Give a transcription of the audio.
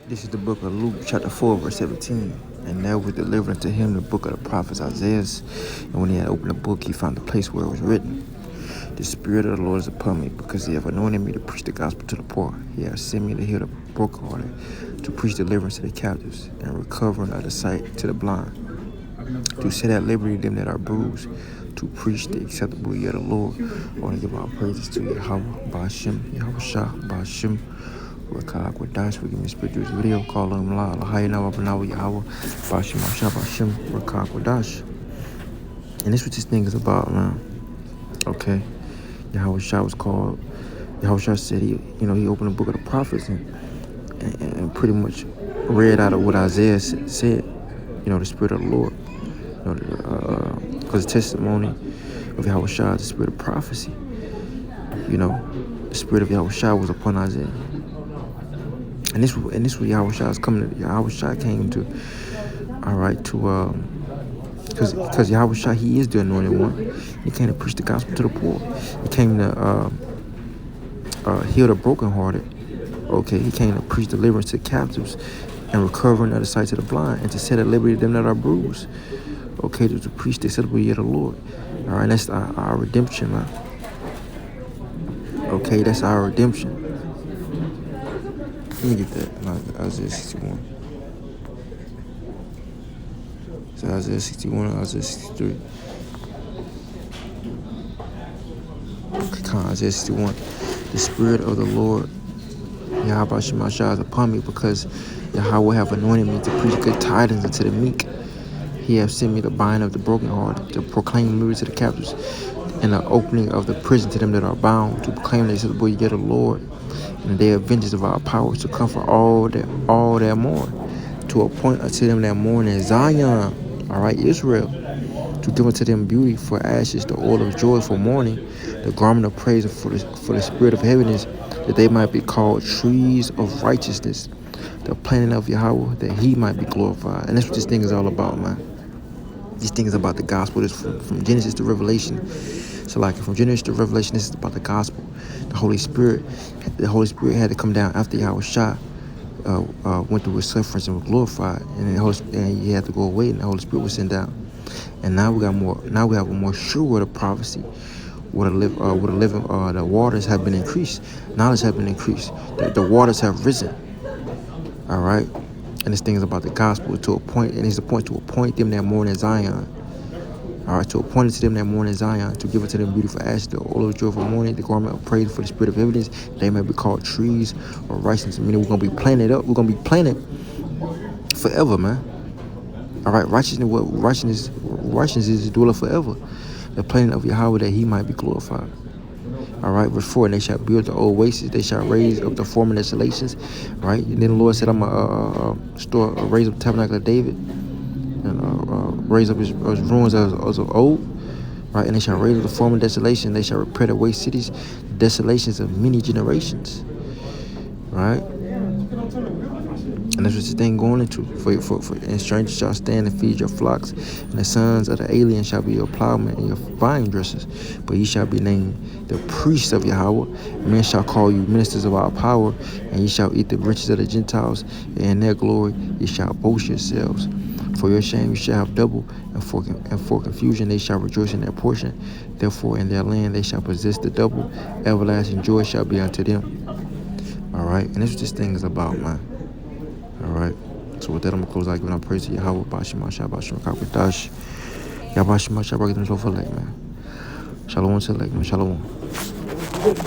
This is the book of Luke, chapter 4, verse 17. And there was delivered unto him the book of the prophet Isaiah. And when he had opened the book, he found the place where it was written, The Spirit of the Lord is upon me, because he hath anointed me to preach the gospel to the poor. He hath sent me to heal the brokenhearted, to preach deliverance to the captives, and recovering of the sight to the blind, to set at liberty them that are bruised, to preach the acceptable year of the Lord. I want to give our praises to Yahweh, Ba'ashem, Yahweh Shah, Ba'ashem, Rakah, Quadash. We give me spirit through this video. Call him La, Lahayna, Wabanawa, Yahweh, Ba'ashem, Ba'ashem, Ba'ashem, Rakah, Quadash. And this is what this thing is about, man. Okay. Yahweh Shah was called, Yahweh Shah said he opened the book of the prophets and pretty much read out of what Isaiah said, the Spirit of the Lord. Because the testimony of Yahweh Shah is the spirit of prophecy. The spirit of Yahweh Shah was upon Isaiah. And this was Yahweh Shah is coming to. Yahweh Shah came to, because Yahweh Shah, he is the anointed one. He came to preach the gospel to the poor. He came to heal the brokenhearted. Okay, he came to preach deliverance to the captives and recovering of the sight to the blind, and to set at liberty them that are bruised. Okay, to preach the acceptable year of the Lord. All right, that's our redemption, man. Okay, that's our redemption. Let me get that. Isaiah 61. So Isaiah 61 and Isaiah 63. Isaiah 61. The Spirit of the Lord, Yahweh Shemashah, is upon me, because Yahweh have anointed me to preach good tidings unto the meek. He hath sent me to bind up the brokenhearted, to proclaim liberty to the captives, and the opening of the prison to them that are bound, to proclaim the acceptable year of the Lord, and the day of vengeance of our power, to comfort all that mourn, to appoint unto them that mourn in Zion, all right, Israel, to give unto them beauty for ashes, the oil of joy for mourning, the garment of praise for the spirit of heaviness, that they might be called trees of righteousness, the planting of Yahweh, that he might be glorified. And that's what this thing is all about, man. This thing is about the gospel. It's from Genesis to Revelation. So from Genesis to Revelation, this is about the gospel. The Holy Spirit had to come down after Yahweh Shah went through his sufferings and was glorified, and he had to go away, and the Holy Spirit was sent down. And now we have a more sure word of prophecy. The waters have been increased. Knowledge have been increased. The waters have risen. All right. And this thing is about the gospel to appoint them that mourn in Zion. All right, to appoint it to them that mourn in Zion, to give it to them beautiful ashes, the oil of joy for mourning, the garment of praise for the spirit of heaviness, they may be called trees of righteousness. Meaning we're gonna be planted up. We're gonna be planted forever, man. All right, righteousness is dwelling forever. The planting of Yahweh, that he might be glorified. All right, verse 4, and they shall build the old wastes, they shall raise up the former desolations. Right, and then the Lord said, I'm gonna raise up the tabernacle of David, and raise up his ruins as of old. Right, and they shall raise up the former desolation. They shall repair the waste cities, the desolations of many generations. Right. And that's what this thing going into. And strangers shall stand and feed your flocks, and the sons of the alien shall be your plowmen and your vine dressers. But ye shall be named the priests of Yahweh. Men shall call you ministers of our power, and ye shall eat the riches of the Gentiles, and in their glory ye shall boast yourselves. For your shame you shall have double, and for confusion they shall rejoice in their portion. Therefore in their land they shall possess the double. Everlasting joy shall be unto them. All right, and that's what this thing is about, man. All right. So with that, I'm going to close out giving our praise to Yahweh, Ba'ashem, Ba'ashem, Kakadash. Yahweh, Ba'ashem, Ba'ashem, man. Shalom to the lake, man. Shalom.